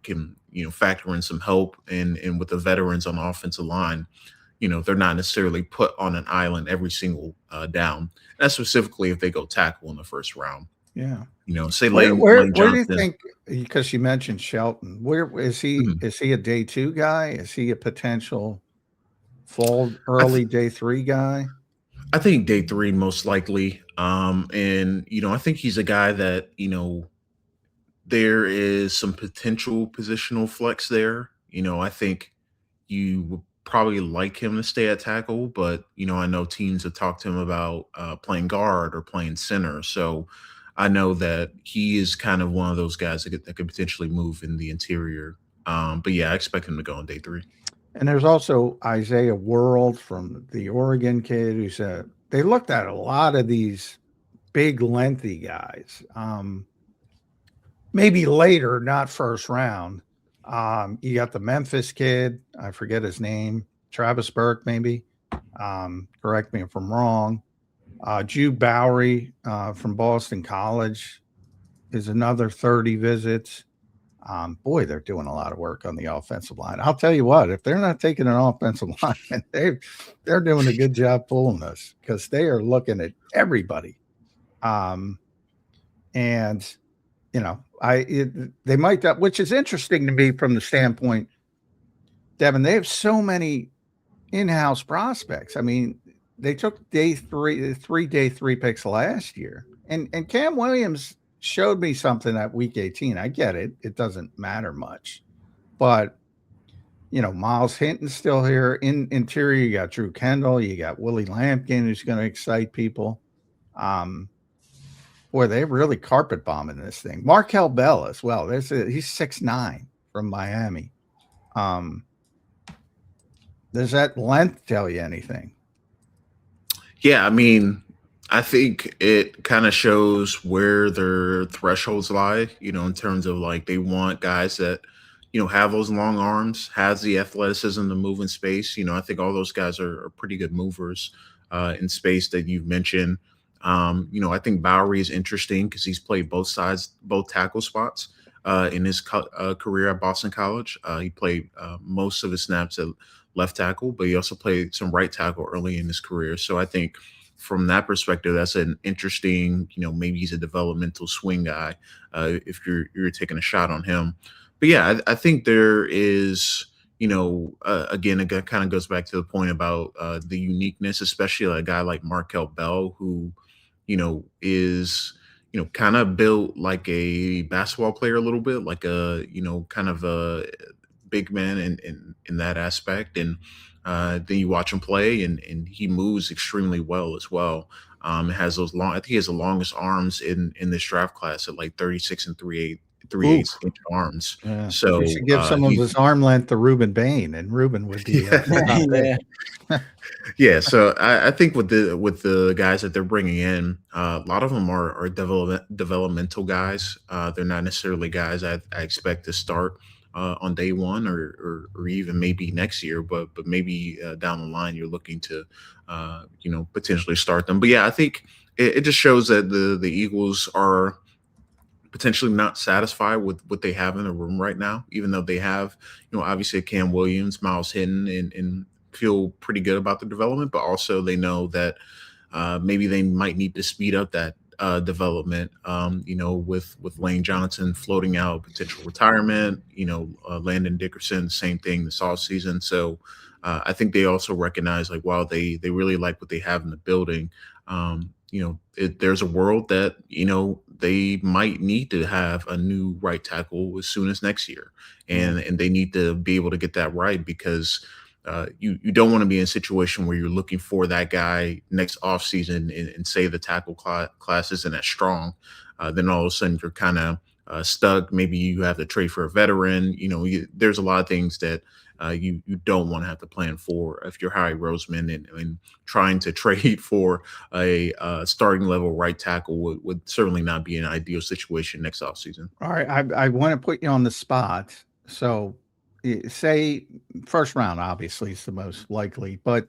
can, factor in some help and with the veterans on the offensive line, they're not necessarily put on an island every single down. And that's specifically if they go tackle in the first round. Yeah. Say Where Lane where do you Johnson. think? Because you mentioned Shelton, where is he? Mhm. Is he a day 2 guy? Is he a potential fall I, th- early day 3 guy? I think Day 3 most likely. And I think he's a guy that there is some potential positional flex there. I think you would probably like him to stay at tackle, but I know teams have talked to him about playing guard or playing center. So I know that he is kind of one of those guys that could potentially move in the interior. But yeah, I expect him to go on Day 3. And there's also Isaiah World from the Oregon kid who said they looked at a lot of these big, lengthy guys. Maybe later, not first round. You got the Memphis kid. I forget his name. Travis Burke, maybe. Correct me if I'm wrong. Jude Bowery from Boston College is another 30 visits. Boy, they're doing a lot of work on the offensive line. I'll tell you what, if they're not taking an offensive line, they're doing a good job pulling us because they are looking at everybody. And they might, which is interesting to me from the standpoint, Devin, they have so many in-house prospects. I mean, they took three day 3 picks last year, and Cam Williams showed me something at week 18. I get it; it doesn't matter much, but Miles Hinton's still here. In interior, you got Drew Kendall, you got Willie Lampkin, who's going to excite people. Boy, they're really carpet bombing this thing. Markel Bell as well. He's 6'9" from Miami. Does that length tell you anything? Yeah, I mean, I think it kind of shows where their thresholds lie, in terms of like they want guys that, have those long arms, has the athleticism to move in space. I think all those guys are pretty good movers in space that you've mentioned. I think Bowery is interesting because he's played both sides, both tackle spots in his career at Boston College. He played most of his snaps at left tackle, but he also played some right tackle early in his career. So I think from that perspective, that's an interesting, maybe he's a developmental swing guy if you're taking a shot on him. But yeah, I think there is, again, it kind of goes back to the point about the uniqueness, especially a guy like Markel Bell, who, is, kind of built like a basketball player a little bit, like a, kind of a big man in that aspect. And then you watch him play, and he moves extremely well as well. Has those long. I think he has the longest arms in this draft class at like 36 and 3/8 Oof. inch arms. Yeah. You So should give some of his arm length to Ruben Bain, and Ruben would be top pick. Yeah. yeah. So I think with the guys that they're bringing in, a lot of them are developmental guys. They're not necessarily guys I expect to start on day one or even maybe next year, but maybe down the line you're looking to potentially start them. But yeah, I think it just shows that the Eagles are potentially not satisfied with what they have in the room right now, even though they have obviously Cam Williams, Miles Hinton, and feel pretty good about the development, but also they know that maybe they might need to speed up that development, with Lane Johnson floating out potential retirement, Landon Dickerson, same thing this offseason. So I think they also recognize like, while they really like what they have in the building, there's a world that, they might need to have a new right tackle as soon as next year. And they need to be able to get that right because you don't want to be in a situation where you're looking for that guy next offseason and say the tackle class isn't as strong. Then all of a sudden you're kind of stuck. Maybe you have to trade for a veteran. There's a lot of things that you don't want to have to plan for if you're Howie Roseman, and trying to trade for a starting level right tackle would certainly not be an ideal situation next offseason. All right, I want to put you on the spot. So, say first round, obviously, is the most likely, but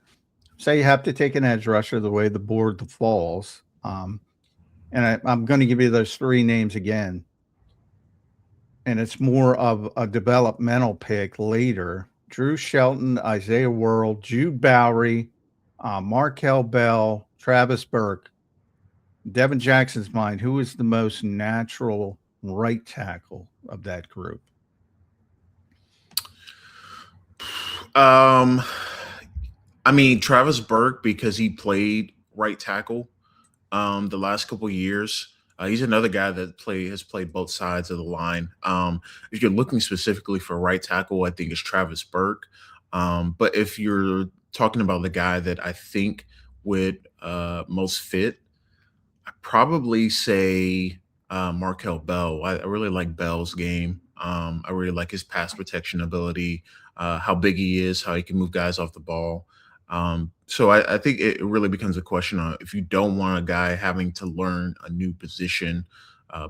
say you have to take an edge rusher the way the board falls. And I'm going to give you those 3 names again. and it's more of a developmental pick later. Drew Shelton, Isaiah World, Jude Bowery, Markel Bell, Travis Burke. Devin Jackson's mind, who is the most natural right tackle of that group? Um, I mean Travis Burke because he played right tackle the last couple of years. He's another guy that has played both sides of the line. If you're looking specifically for right tackle, I think it's Travis Burke. But if you're talking about the guy that I think would most fit, I'd probably say Markel Bell. I really like Bell's game. I really like his pass protection ability, how big he is, how he can move guys off the ball. So I think it really becomes a question on if you don't want a guy having to learn a new position.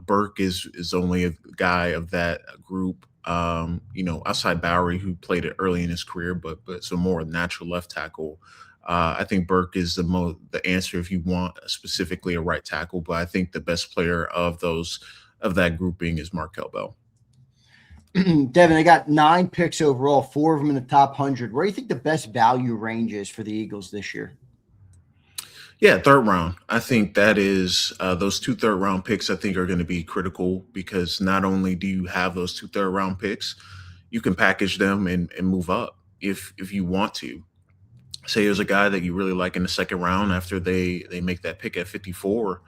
Burke is only a guy of that group. Outside Bowery, who played it early in his career, but it's a more natural left tackle. I think Burke is the answer if you want specifically a right tackle. But I think the best player of that grouping is Markel Bell. Devin, I got 9 picks overall, 4 of them in the top 100. Where do you think the best value range is for the Eagles this year? Yeah, third round. I think that is those 2 third round picks. I think are going to be critical because not only do you have those 2 third round picks, you can package them and move up if you want to. Say there's a guy that you really like in the second round after they make that pick at 54,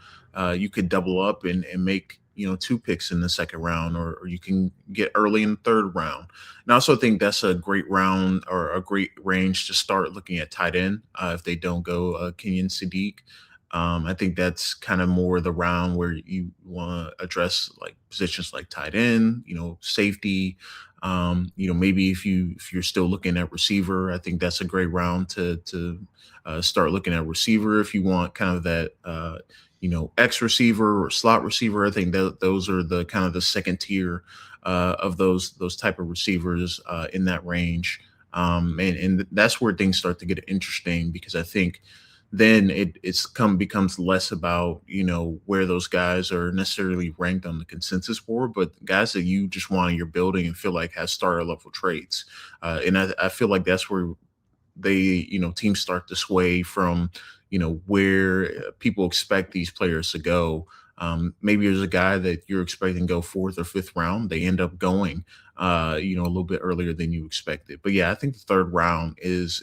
you could double up and make 2 picks in the second round, or you can get early in the third round. And I also think that's a great round or a great range to start looking at tight end if they don't go Kenyon Sadiq. I think that's kind of more the round where you want to address like positions like tight end, safety. Maybe if you're still looking at receiver, I think that's a great round to start looking at receiver if you want kind of that X receiver or slot receiver. I think those are the kind of the second tier of those type of receivers in that range. And that's where things start to get interesting because I think then becomes less about where those guys are necessarily ranked on the consensus board, but guys that you just want in your building and feel like has starter level traits. And I feel like that's where teams start to sway from where people expect these players to go. Maybe there's a guy that you're expecting to go 4th or 5th round. They end up going, a little bit earlier than you expected. But yeah, I think the third round is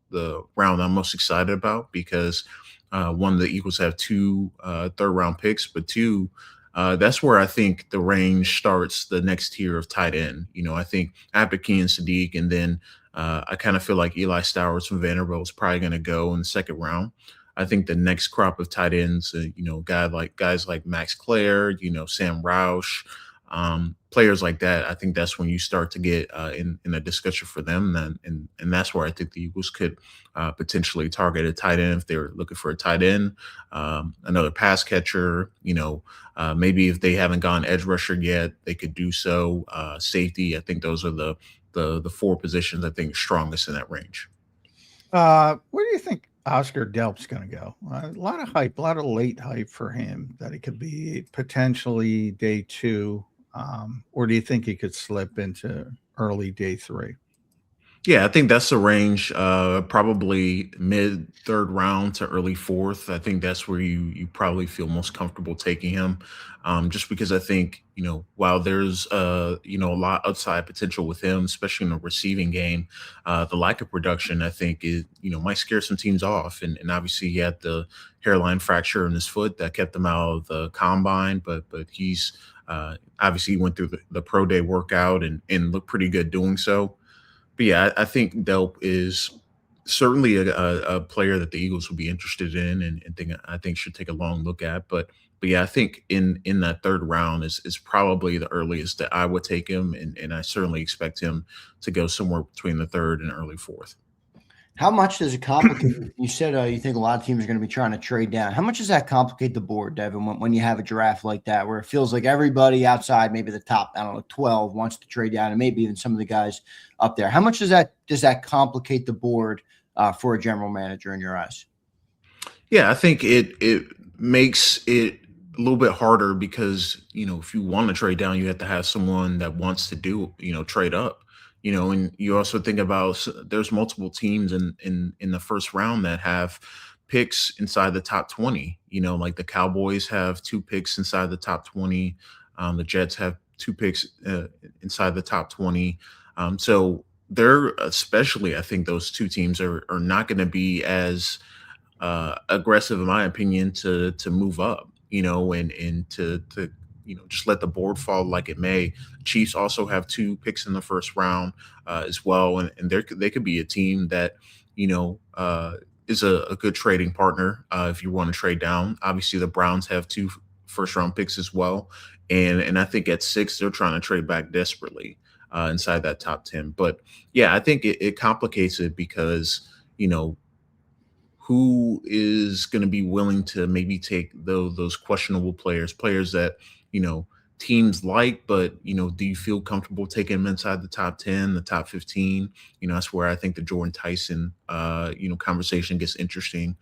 the round I'm most excited about because one, the Eagles have 2 third round picks, but 2, that's where I think the range starts the next tier of tight end. I think after Kenyon Sadiq, and then I kind of feel like Eli Stowers from Vanderbilt is probably going to go in the second round. I think the next crop of tight ends, guys like Max Clare, Sam Roush, players like that. I think that's when you start to get in a discussion for them. Then, and that's where I think the Eagles could potentially target a tight end if they're looking for a tight end, another pass catcher. Maybe if they haven't gone edge rusher yet, they could do so. Safety. I think those are the 4 positions I think strongest in that range. Where do you think Oscar Delp's going to go? A lot of hype, a lot of late hype for him that he could be potentially day 2. Or do you think he could slip into early day 3? Yeah, I think that's the range, probably mid third round to early 4th. I think that's where you probably feel most comfortable taking him, just because I think while there's a lot upside potential with him, especially in the receiving game, the lack of production I think is might scare some teams off, and obviously he had the hairline fracture in his foot that kept him out of the combine, but he's obviously he went through the pro day workout and looked pretty good doing so. But yeah, I think Delp is certainly a player that the Eagles will be interested in and I think should take a long look at. But yeah, I think in that third round is probably the earliest that I would take him, and I certainly expect him to go somewhere between the third and early 4th. How much does it complicate? You said you think a lot of teams are going to be trying to trade down. How much does that complicate the board, Devin, when you have a draft like that where it feels like everybody outside maybe the top, 12 wants to trade down, and maybe even some of the guys up there? How much does that complicate the board for a general manager in your eyes? Yeah, I think it makes it a little bit harder because, if you want to trade down, you have to have someone that wants to do, trade up. And you also think about there's multiple teams in the first round that have picks inside the top 20. Like the Cowboys have 2 picks inside the top 20. The Jets have 2 picks inside the top 20. So they're, especially, I think those two teams are not going to be as aggressive, in my opinion, to move up, and to just let the board fall like it may. Chiefs also have 2 picks in the first round as well, and they could be a team that is a good trading partner if you want to trade down. Obviously, the Browns have 2 first round picks as well, and I think at 6 they're trying to trade back desperately inside that top 10. But yeah, I think it complicates it because who is going to be willing to maybe take those questionable players that teams like, but do you feel comfortable taking them inside the top 10, the top 15? That's where I think the Jordan Tyson conversation gets interesting,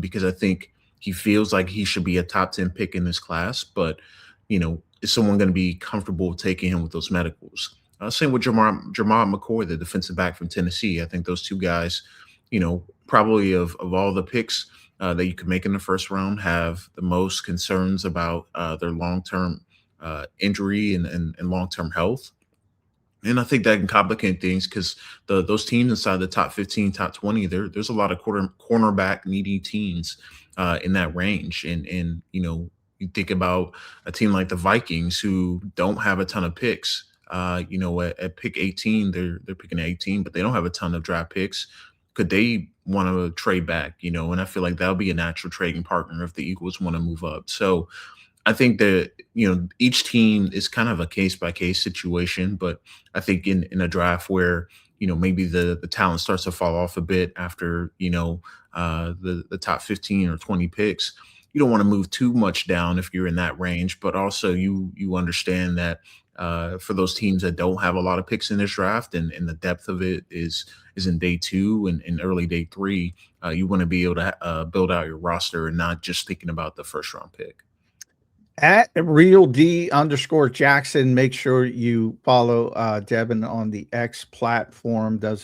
because I think he feels like he should be a top 10 pick in this class, but is someone going to be comfortable taking him with those medicals? Same with Jamar McCoy, the defensive back from Tennessee. I think those two guys, probably of all the picks that you could make in the first round, have the most concerns about their long-term injury and long-term health. And I think that can complicate things because those teams inside the top 15, top 20, there's a lot of cornerback needy teams in that range. And you think about a team like the Vikings who don't have a ton of picks. At pick 18, they're picking 18, but they don't have a ton of draft picks. Could they want to trade back? And I feel like that'll be a natural trading partner if the Eagles want to move up. So I think that each team is kind of a case by case situation, but I think in a draft where maybe the talent starts to fall off a bit after the top 15 or 20 picks, you don't want to move too much down if you're in that range, but also you understand that for those teams that don't have a lot of picks in this draft and the depth of it is in day 2 and early day 3, you want to be able to build out your roster and not just thinking about the first round pick. At real_D_Jackson, make sure you follow Devin on the X platform. Does